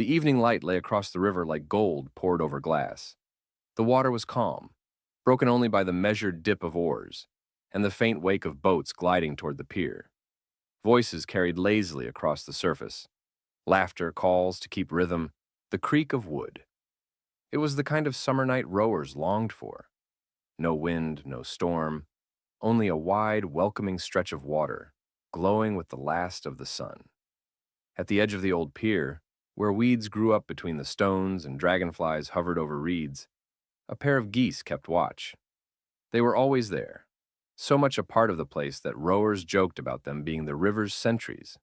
The evening light lay across the river like gold poured over glass. The water was calm, broken only by the measured dip of oars and the faint wake of boats gliding toward the pier. Voices carried lazily across the surface. Laughter, calls to keep rhythm, the creak of wood. It was the kind of summer night rowers longed for. No wind, no storm, only a wide, welcoming stretch of water, glowing with the last of the sun. At the edge of the old pier, where weeds grew up between the stones and dragonflies hovered over reeds, a pair of geese kept watch. They were always there, so much a part of the place that rowers joked about them being the river's sentries.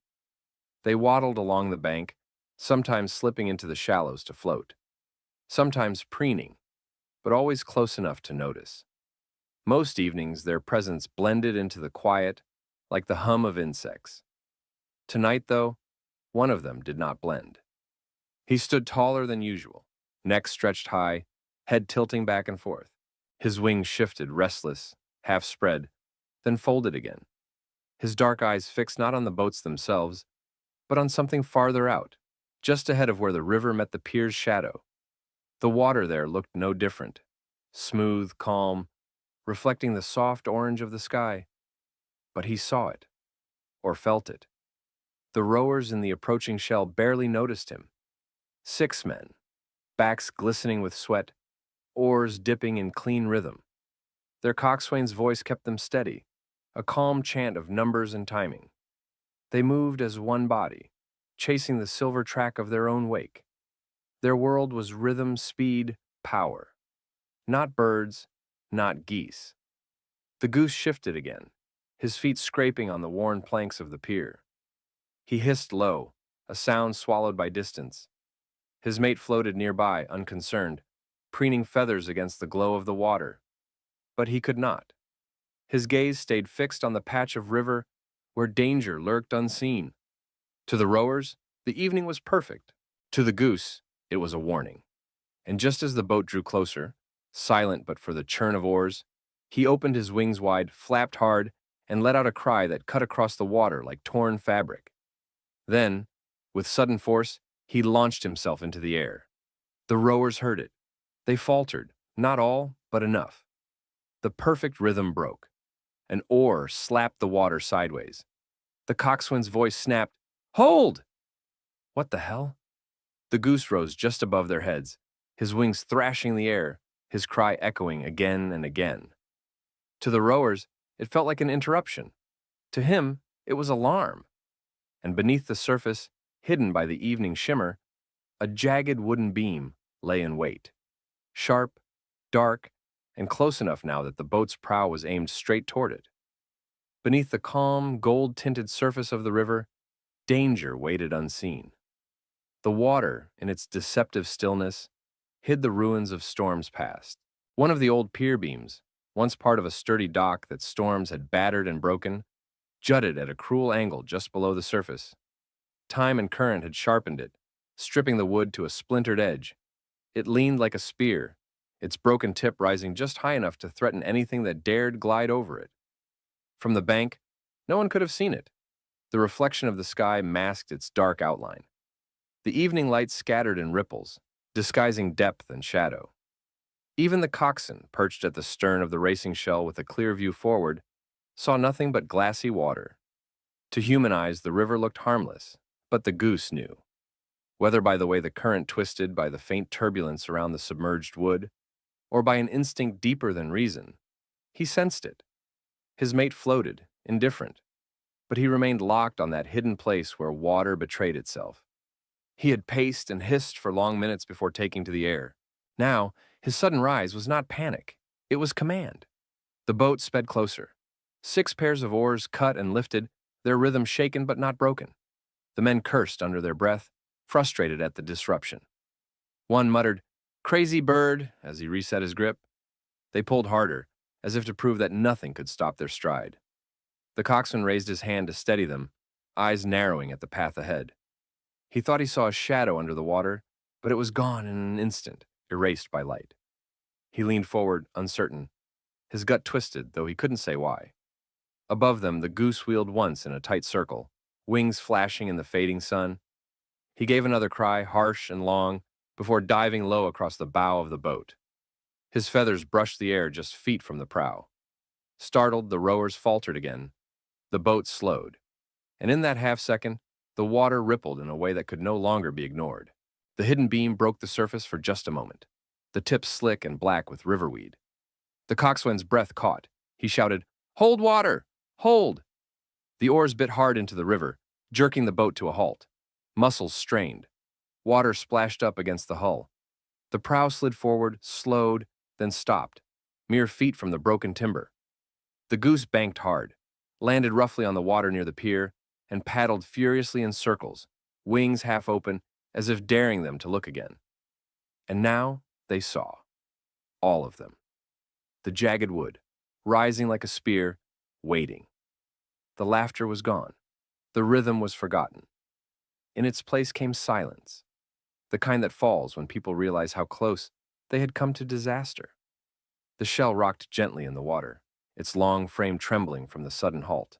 They waddled along the bank, sometimes slipping into the shallows to float, sometimes preening, but always close enough to notice. Most evenings, their presence blended into the quiet like the hum of insects. Tonight, though, one of them did not blend. He stood taller than usual, neck stretched high, head tilting back and forth. His wings shifted, restless, half spread, then folded again. His dark eyes fixed not on the boats themselves, but on something farther out, just ahead of where the river met the pier's shadow. The water there looked no different, smooth, calm, reflecting the soft orange of the sky. But he saw it, or felt it. The rowers in the approaching shell barely noticed him. 6 men, backs glistening with sweat, oars dipping in clean rhythm. Their coxswain's voice kept them steady, a calm chant of numbers and timing. They moved as one body, chasing the silver track of their own wake. Their world was rhythm, speed, power. Not birds, not geese. The goose shifted again, his feet scraping on the worn planks of the pier. He hissed low, a sound swallowed by distance. His mate floated nearby, unconcerned, preening feathers against the glow of the water. But he could not. His gaze stayed fixed on the patch of river where danger lurked unseen. To the rowers, the evening was perfect. To the goose, it was a warning. And just as the boat drew closer, silent but for the churn of oars, he opened his wings wide, flapped hard, and let out a cry that cut across the water like torn fabric. Then, with sudden force, he launched himself into the air. The rowers heard it. They faltered, not all, but enough. The perfect rhythm broke. An oar slapped the water sideways. The coxswain's voice snapped, "Hold!" What the hell? The goose rose just above their heads, his wings thrashing the air, his cry echoing again and again. To the rowers, it felt like an interruption. To him, it was alarm. And beneath the surface, hidden by the evening shimmer, a jagged wooden beam lay in wait. Sharp, dark, and close enough now that the boat's prow was aimed straight toward it. Beneath the calm, gold-tinted surface of the river, danger waited unseen. The water, in its deceptive stillness, hid the ruins of storms past. One of the old pier beams, once part of a sturdy dock that storms had battered and broken, jutted at a cruel angle just below the surface. Time and current had sharpened it, stripping the wood to a splintered edge. It leaned like a spear, its broken tip rising just high enough to threaten anything that dared glide over it. From the bank, no one could have seen it. The reflection of the sky masked its dark outline. The evening light scattered in ripples, disguising depth and shadow. Even the coxswain, perched at the stern of the racing shell with a clear view forward, saw nothing but glassy water. To human eyes, the river looked harmless, but the goose knew. Whether by the way the current twisted by the faint turbulence around the submerged wood, or by an instinct deeper than reason, he sensed it. His mate floated, indifferent, but he remained locked on that hidden place where water betrayed itself. He had paced and hissed for long minutes before taking to the air. Now, his sudden rise was not panic, it was command. The boat sped closer. 6 pairs of oars cut and lifted, their rhythm shaken but not broken. The men cursed under their breath, frustrated at the disruption. One muttered, "Crazy bird," as he reset his grip. They pulled harder, as if to prove that nothing could stop their stride. The coxswain raised his hand to steady them, eyes narrowing at the path ahead. He thought he saw a shadow under the water, but it was gone in an instant, erased by light. He leaned forward, uncertain. His gut twisted, though he couldn't say why. Above them, the goose wheeled once in a tight circle, wings flashing in the fading sun. He gave another cry, harsh and long, before diving low across the bow of the boat. His feathers brushed the air just feet from the prow. Startled, the rowers faltered again. The boat slowed, and in that half-second, the water rippled in a way that could no longer be ignored. The hidden beam broke the surface for just a moment, the tip slick and black with riverweed. The coxswain's breath caught. He shouted, "Hold water! Hold!" The oars bit hard into the river, jerking the boat to a halt. Muscles strained. Water splashed up against the hull. The prow slid forward, slowed, then stopped, mere feet from the broken timber. The Goose banked hard, landed roughly on the water near the pier, and paddled furiously in circles, wings half open, as if daring them to look again. And now they saw. All of them. The jagged wood, rising like a spear, waiting. The laughter was gone. The rhythm was forgotten. In its place came silence, the kind that falls when people realize how close they had come to disaster. The shell rocked gently in the water, its long frame trembling from the sudden halt.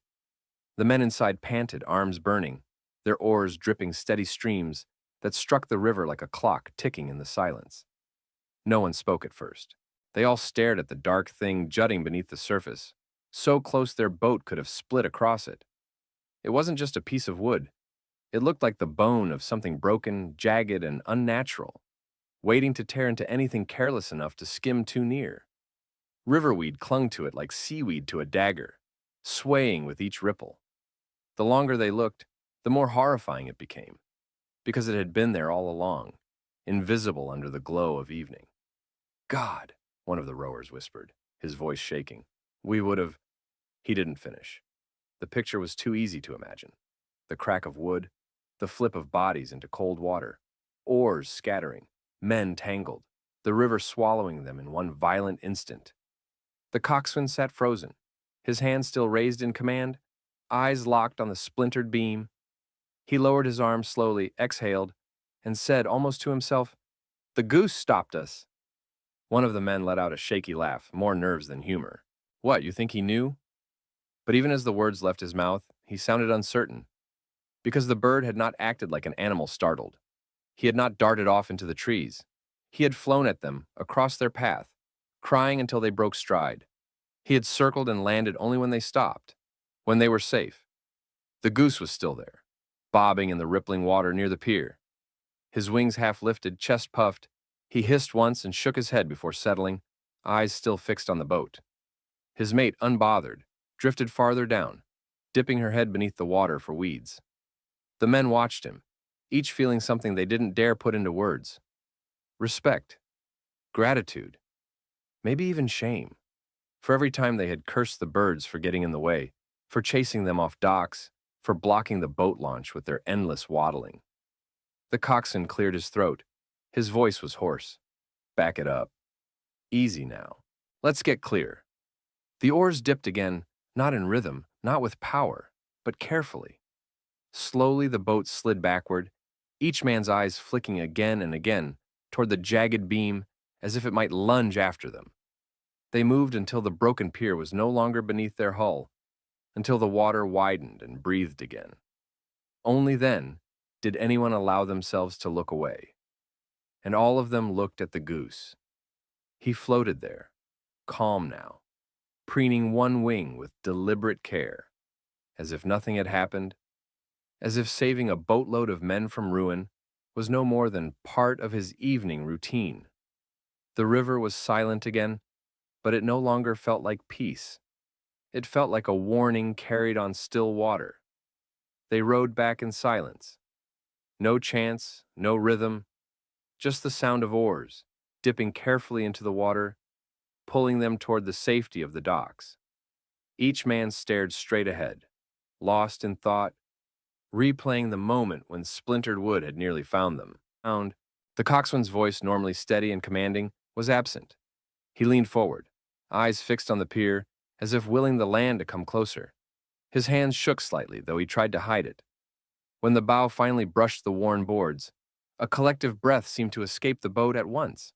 The men inside panted, arms burning, their oars dripping steady streams that struck the river like a clock ticking in the silence. No one spoke at first. They all stared at the dark thing jutting beneath the surface, so close their boat could have split across it. It wasn't just a piece of wood. It looked like the bone of something broken, jagged, and unnatural, waiting to tear into anything careless enough to skim too near. Riverweed clung to it like seaweed to a dagger, swaying with each ripple. The longer they looked, the more horrifying it became, because it had been there all along, invisible under the glow of evening. "God," one of the rowers whispered, his voice shaking. "We would have—" He didn't finish. The picture was too easy to imagine. The crack of wood, the flip of bodies into cold water, oars scattering, men tangled, the river swallowing them in one violent instant. The coxswain sat frozen, his hands still raised in command, eyes locked on the splintered beam. He lowered his arms slowly, exhaled, and said almost to himself, "The Goose stopped us." One of the men let out a shaky laugh, more nerves than humor. "What, you think he knew?" But even as the words left his mouth, he sounded uncertain, because the bird had not acted like an animal startled. He had not darted off into the trees. He had flown at them, across their path, crying until they broke stride. He had circled and landed only when they stopped, when they were safe. The Goose was still there, bobbing in the rippling water near the pier. His wings half lifted, chest puffed, he hissed once and shook his head before settling, eyes still fixed on the boat. His mate, unbothered, drifted farther down, dipping her head beneath the water for weeds. The men watched him, each feeling something they didn't dare put into words. Respect, gratitude, maybe even shame. For every time they had cursed the birds for getting in the way, for chasing them off docks, for blocking the boat launch with their endless waddling. The coxswain cleared his throat. His voice was hoarse. "Back it up. Easy now. Let's get clear." The oars dipped again, not in rhythm, not with power, but carefully. Slowly the boat slid backward, each man's eyes flicking again and again toward the jagged beam as if it might lunge after them. They moved until the broken pier was no longer beneath their hull, until the water widened and breathed again. Only then did anyone allow themselves to look away. And all of them looked at the Goose. He floated there, calm now, preening one wing with deliberate care, as if nothing had happened, as if saving a boatload of men from ruin was no more than part of his evening routine. The river was silent again, but it no longer felt like peace. It felt like a warning carried on still water. They rowed back in silence. No chants, no rhythm, just the sound of oars, dipping carefully into the water, pulling them toward the safety of the docks. Each man stared straight ahead, lost in thought, replaying the moment when splintered wood had nearly found them. The coxswain's voice, normally steady and commanding, was absent. He leaned forward, eyes fixed on the pier, as if willing the land to come closer. His hands shook slightly, though he tried to hide it. When the bow finally brushed the worn boards, a collective breath seemed to escape the boat at once.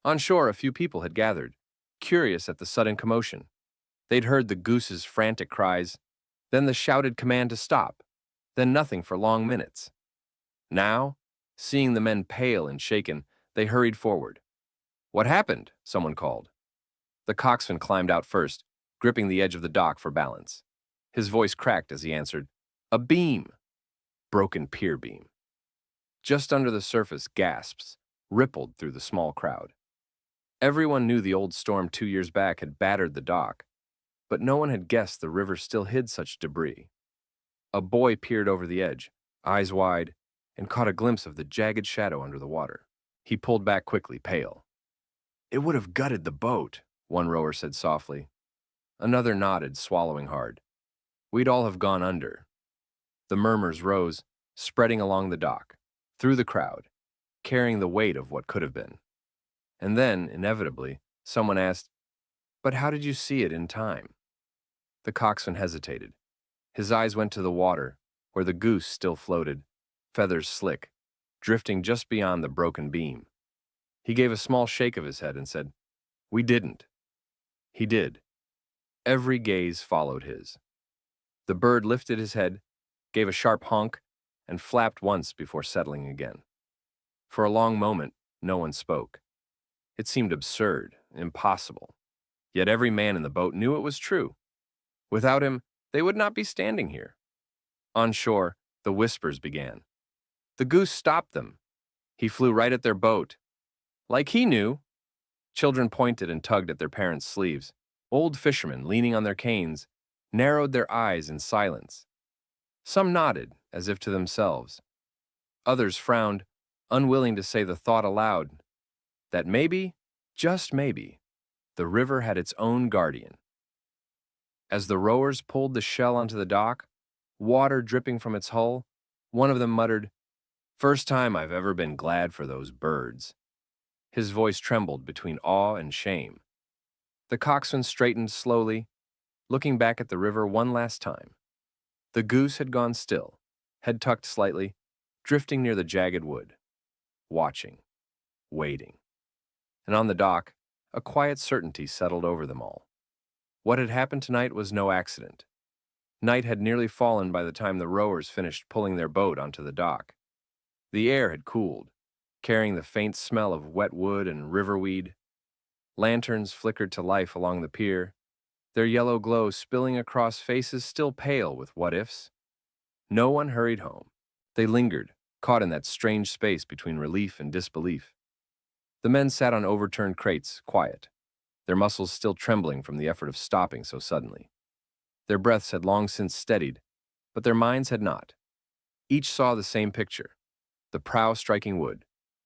On shore, a few people had gathered, curious at the sudden commotion. They'd heard the Goose's frantic cries, then the shouted command to stop, then nothing for long minutes. Now, seeing the men pale and shaken, they hurried forward. "What happened?" someone called. The coxswain climbed out first, gripping the edge of the dock for balance. His voice cracked as he answered, "A beam!" Broken pier beam. Just under the surface, gasps rippled through the small crowd. Everyone knew the old storm 2 years back had battered the dock, but no one had guessed the river still hid such debris. A boy peered over the edge, eyes wide, and caught a glimpse of the jagged shadow under the water. He pulled back quickly, pale. "It would have gutted the boat," one rower said softly. Another nodded, swallowing hard. "We'd all have gone under." The murmurs rose, spreading along the dock, through the crowd, carrying the weight of what could have been. And then, inevitably, someone asked, "But how did you see it in time?" The coxswain hesitated. His eyes went to the water, where the goose still floated, feathers slick, drifting just beyond the broken beam. He gave a small shake of his head and said, "We didn't." He did. Every gaze followed his. The bird lifted his head, gave a sharp honk, and flapped once before settling again. For a long moment, no one spoke. It seemed absurd, impossible. Yet every man in the boat knew it was true. Without him, they would not be standing here. On shore, the whispers began. The goose stopped them. He flew right at their boat. Like he knew. Children pointed and tugged at their parents' sleeves. Old fishermen, leaning on their canes, narrowed their eyes in silence. Some nodded, as if to themselves. Others frowned, unwilling to say the thought aloud, that maybe, just maybe, the river had its own guardian. As the rowers pulled the shell onto the dock, water dripping from its hull, one of them muttered, "First time I've ever been glad for those birds." His voice trembled between awe and shame. The coxswain straightened slowly, looking back at the river one last time. The goose had gone still, head tucked slightly, drifting near the jagged wood, watching, waiting. And on the dock, a quiet certainty settled over them all. What had happened tonight was no accident. Night had nearly fallen by the time the rowers finished pulling their boat onto the dock. The air had cooled, carrying the faint smell of wet wood and riverweed. Lanterns flickered to life along the pier, their yellow glow spilling across faces still pale with what-ifs. No one hurried home. They lingered, caught in that strange space between relief and disbelief. The men sat on overturned crates, quiet, their muscles still trembling from the effort of stopping so suddenly. Their breaths had long since steadied, but their minds had not. Each saw the same picture, the prow striking wood,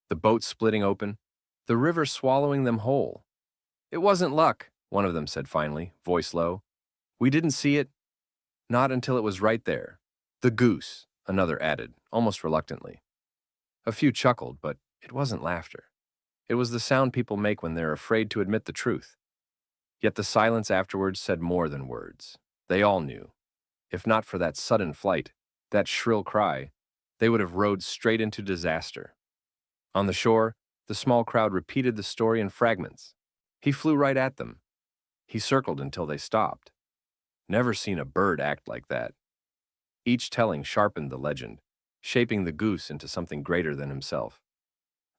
the boat splitting open, the river swallowing them whole. "It wasn't luck," one of them said finally, voice low. "We didn't see it, not until it was right there." "The goose," another added, almost reluctantly. A few chuckled, but it wasn't laughter. It was the sound people make when they're afraid to admit the truth. Yet the silence afterwards said more than words. They all knew. If not for that sudden flight, that shrill cry, they would have rode straight into disaster. On the shore, the small crowd repeated the story in fragments. He flew right at them. He circled until they stopped. Never seen a bird act like that. Each telling sharpened the legend, shaping the goose into something greater than himself.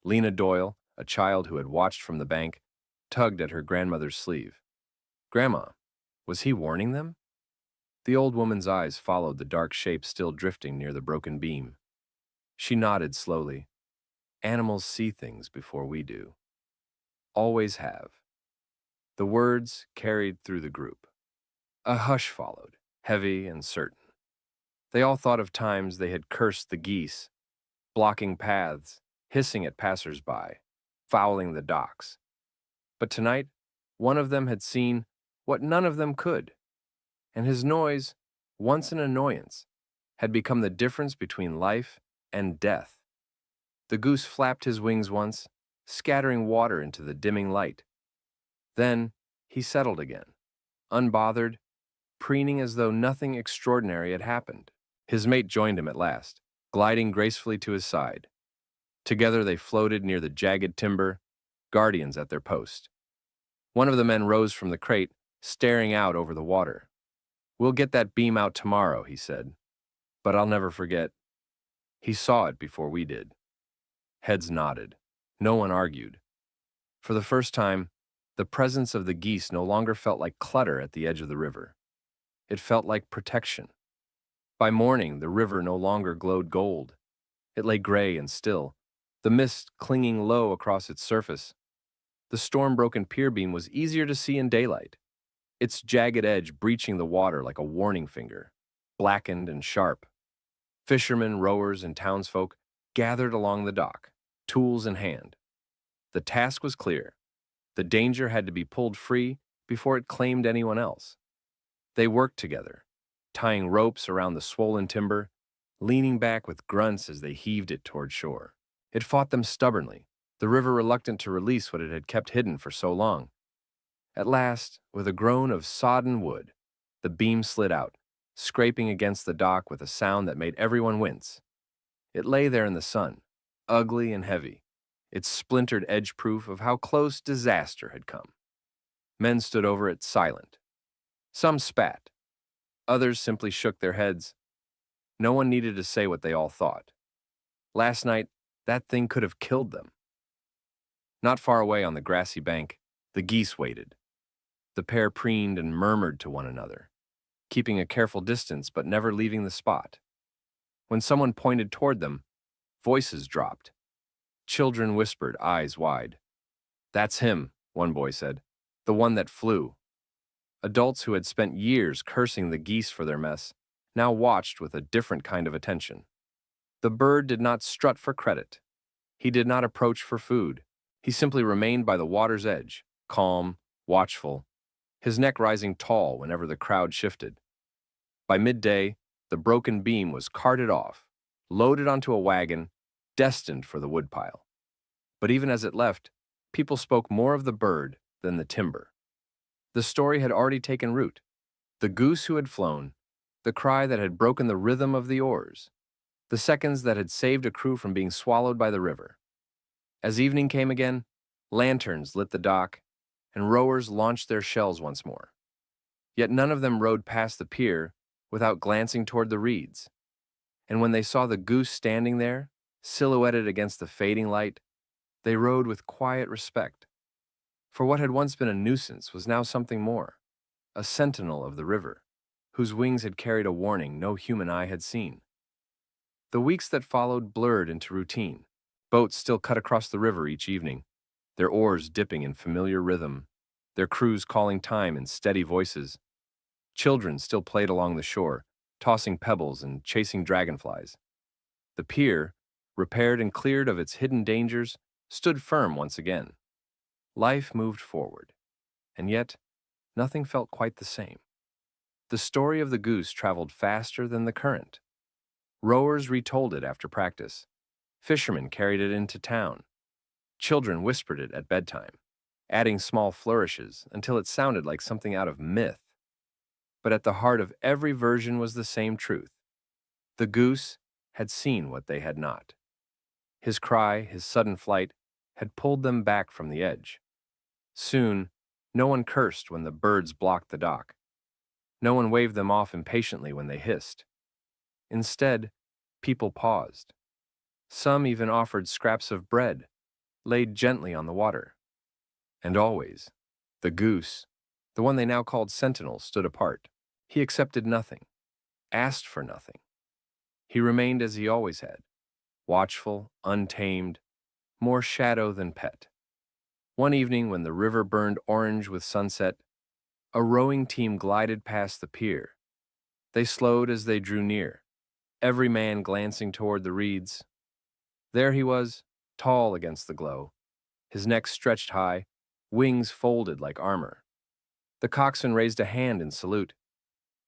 Lena Doyle, a child who had watched from the bank, tugged at her grandmother's sleeve. "Grandma, was he warning them?" The old woman's eyes followed the dark shape still drifting near the broken beam. She nodded slowly. "Animals see things before we do. Always have." The words carried through the group. A hush followed, heavy and certain. They all thought of times they had cursed the geese, blocking paths, hissing at passers-by, fouling the docks. But tonight, one of them had seen what none of them could, and his noise, once an annoyance, had become the difference between life and death. The goose flapped his wings once, scattering water into the dimming light. Then he settled again, unbothered, preening as though nothing extraordinary had happened. His mate joined him at last, gliding gracefully to his side. Together they floated near the jagged timber, guardians at their post. One of the men rose from the crate, staring out over the water. "We'll get that beam out tomorrow," he said. "But I'll never forget." He saw it before we did. Heads nodded. No one argued. For the first time, the presence of the geese no longer felt like clutter at the edge of the river. It felt like protection. By morning, the river no longer glowed gold. It lay gray and still, the mist clinging low across its surface. The storm-broken pier beam was easier to see in daylight, its jagged edge breaching the water like a warning finger, blackened and sharp. Fishermen, rowers, and townsfolk gathered along the dock, tools in hand. The task was clear. The danger had to be pulled free before it claimed anyone else. They worked together, tying ropes around the swollen timber, leaning back with grunts as they heaved it toward shore. It fought them stubbornly, the river reluctant to release what it had kept hidden for so long. At last, with a groan of sodden wood, the beam slid out, scraping against the dock with a sound that made everyone wince. It lay there in the sun, ugly and heavy, its splintered edge proof of how close disaster had come. Men stood over it silent. Some spat. Others simply shook their heads. No one needed to say what they all thought. Last night, that thing could have killed them. Not far away on the grassy bank, the geese waited. The pair preened and murmured to one another, keeping a careful distance but never leaving the spot. When someone pointed toward them, voices dropped. Children whispered, eyes wide. "That's him," one boy said, "the one that flew." Adults who had spent years cursing the geese for their mess now watched with a different kind of attention. The bird did not strut for credit. He did not approach for food. He simply remained by the water's edge, calm, watchful, his neck rising tall whenever the crowd shifted. By midday, the broken beam was carted off, loaded onto a wagon, destined for the woodpile. But even as it left, people spoke more of the bird than the timber. The story had already taken root. The goose who had flown, the cry that had broken the rhythm of the oars, the seconds that had saved a crew from being swallowed by the river. As evening came again, lanterns lit the dock, and rowers launched their shells once more. Yet none of them rowed past the pier without glancing toward the reeds. And when they saw the goose standing there, silhouetted against the fading light, they rowed with quiet respect. For what had once been a nuisance was now something more, a sentinel of the river, whose wings had carried a warning no human eye had seen. The weeks that followed blurred into routine. Boats still cut across the river each evening, their oars dipping in familiar rhythm, their crews calling time in steady voices. Children still played along the shore, tossing pebbles and chasing dragonflies. The pier, repaired and cleared of its hidden dangers, stood firm once again. Life moved forward, and yet nothing felt quite the same. The story of the goose traveled faster than the current. Rowers retold it after practice. Fishermen carried it into town. Children whispered it at bedtime, adding small flourishes until it sounded like something out of myth. But at the heart of every version was the same truth. The goose had seen what they had not. His cry, his sudden flight, had pulled them back from the edge. Soon, no one cursed when the birds blocked the dock. No one waved them off impatiently when they hissed. Instead, people paused. Some even offered scraps of bread, laid gently on the water. And always, the goose, the one they now called Sentinel, stood apart. He accepted nothing, asked for nothing. He remained as he always had, watchful, untamed, more shadow than pet. One evening when the river burned orange with sunset, a rowing team glided past the pier. They slowed as they drew near, every man glancing toward the reeds. There he was, tall against the glow, his neck stretched high, wings folded like armor. The coxswain raised a hand in salute.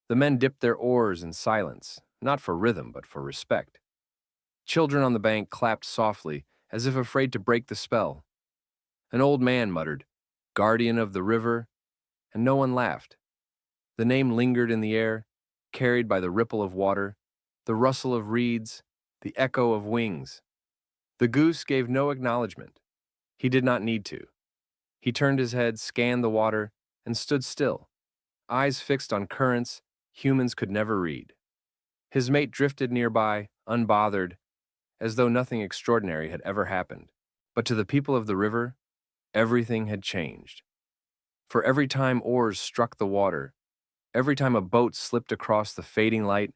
The men dipped their oars in silence, not for rhythm but for respect. Children on the bank clapped softly, as if afraid to break the spell. An old man muttered, "Guardian of the river," and no one laughed. The name lingered in the air, carried by the ripple of water, the rustle of reeds, the echo of wings. The goose gave no acknowledgement. He did not need to. He turned his head, scanned the water, and stood still, eyes fixed on currents humans could never read. His mate drifted nearby, unbothered, as though nothing extraordinary had ever happened. But to the people of the river, everything had changed. For every time oars struck the water, every time a boat slipped across the fading light,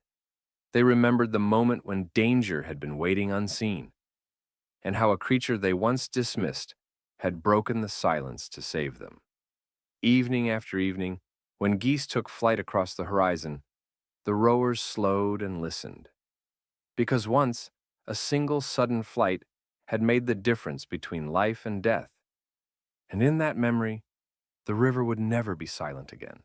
they remembered the moment when danger had been waiting unseen, and how a creature they once dismissed had broken the silence to save them. Evening after evening, when geese took flight across the horizon, the rowers slowed and listened. Because once, a single sudden flight had made the difference between life and death. And in that memory, the river would never be silent again.